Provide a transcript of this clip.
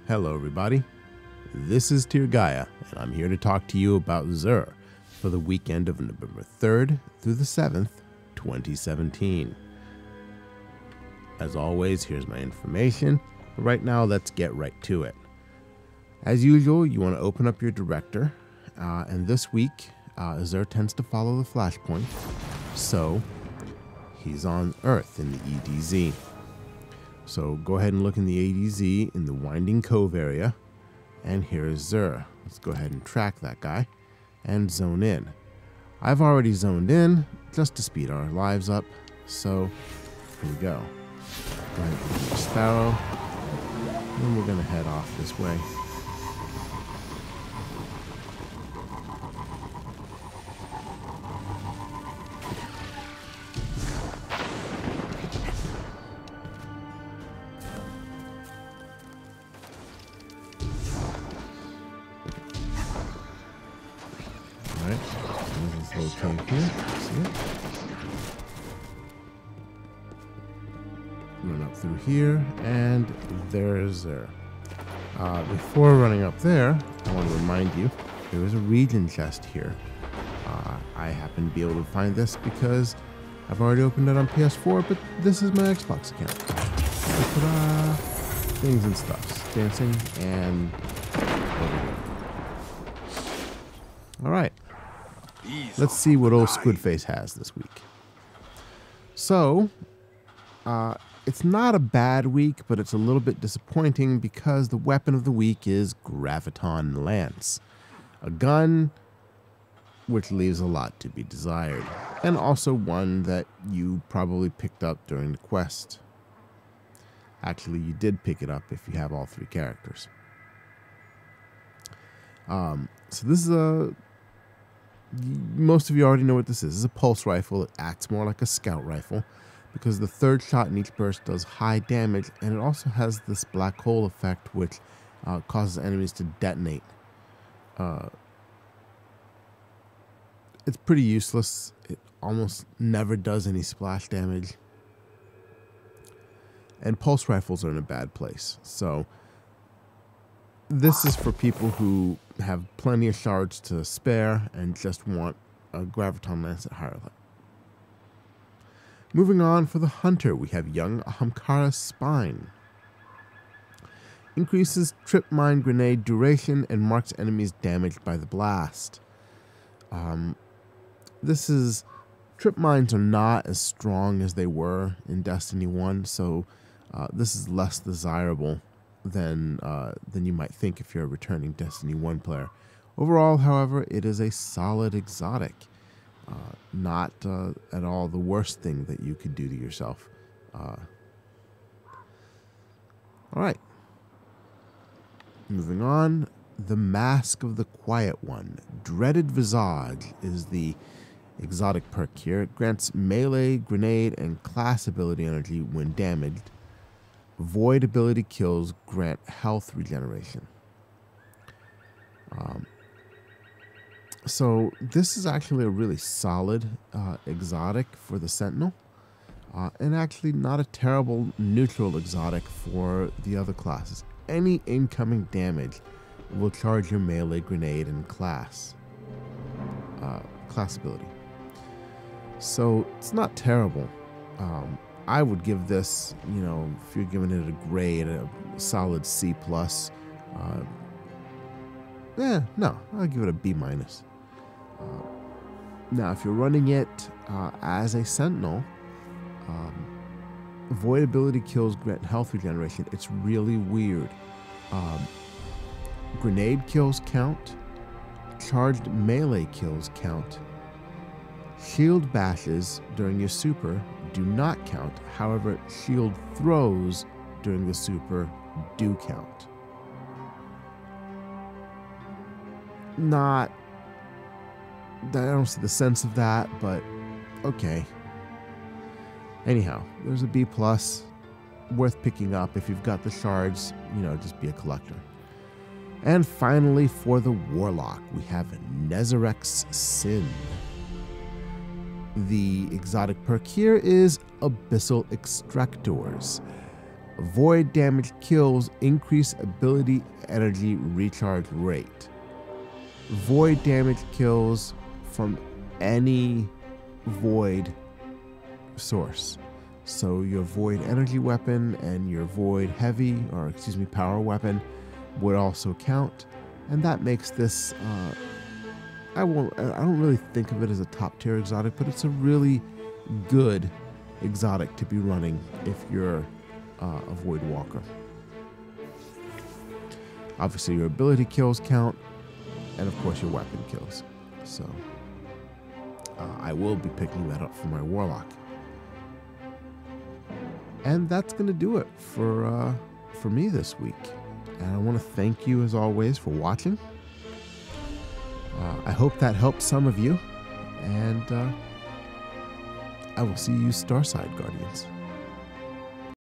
Hello everybody, this is Gaia, and I'm here to talk to you about Xur for the weekend of November 3rd through the 7th, 2017. As always, here's my information, but right now let's get right to it. As usual, you want to open up your director, and this week, Xur tends to follow the flashpoint, so he's on Earth in the EDZ. So go ahead and look in the ADZ in the Winding Cove area, and here is Xur. Let's go ahead and track that guy and zone in. I've already zoned in just to speed our lives up, so here we go. Go ahead and put the Sparrow, and we're going to head off this way. There's this little cave here. See it? Run up through here, and there's Xur. Before running up there, I want to remind you there is a region chest here. I happen to be able to find this because I've already opened it on PS4, but this is my Xbox account. Ta-da! Things and stuff, dancing and everything. All right. Let's see what old Squidface has this week. So, it's not a bad week, but it's a little bit disappointing because the weapon of the week is Graviton Lance. A gun which leaves a lot to be desired, and also one that you probably picked up during the quest. Actually, you did pick it up if you have all three characters. So this is most of you already know what this is. This is a pulse rifle. It acts more like a scout rifle because the third shot in each burst does high damage, and it also has this black hole effect which causes enemies to detonate. It's pretty useless. It almost never does any splash damage. And pulse rifles are in a bad place. So this is for people who have plenty of shards to spare and just want a Graviton Lance at higher level. Moving on, for the Hunter, we have young Ahamkara Spine. Increases trip mine grenade duration and marks enemies damaged by the blast. Trip mines are not as strong as they were in Destiny 1, so this is less desirable than you might think if you're a returning Destiny 1 player. Overall, however, it is a solid exotic. Not at all the worst thing that you could do to yourself. Alright. Moving on. The Mask of the Quiet One. Dreaded Visage is the exotic perk here. It grants melee, grenade, and class ability energy when damaged. Void ability kills grant health regeneration. So this is actually a really solid exotic for the Sentinel, and actually not a terrible neutral exotic for the other classes. Any incoming damage will charge your melee, grenade, and class ability. So it's not terrible. I would give this, if you're giving it a grade, a solid C+. No, I'll give it a B-. Now, if you're running it as a Sentinel, void ability kills grant health regeneration. It's really weird. Grenade kills count. Charged melee kills count. Shield bashes during your super do not count. However, shield throws during the super do count. I don't see the sense of that, but okay. Anyhow, there's a B+, worth picking up if you've got the shards, just be a collector. And finally, for the Warlock, we have Nezarec's Sin. The exotic perk here is Abyssal Extractors. Void damage kills increase ability energy recharge rate. Void damage kills from any void source. So your void energy weapon and your void heavy, or excuse me, power weapon would also count. And that makes this, I don't really think of it as a top tier exotic, but it's a really good exotic to be running if you're a void walker. Obviously your ability kills count, and of course your weapon kills. So I will be picking that up for my warlock. And that's going to do it for me this week. And I want to thank you as always for watching. I hope that helped some of you, and I will see you Starside Guardians.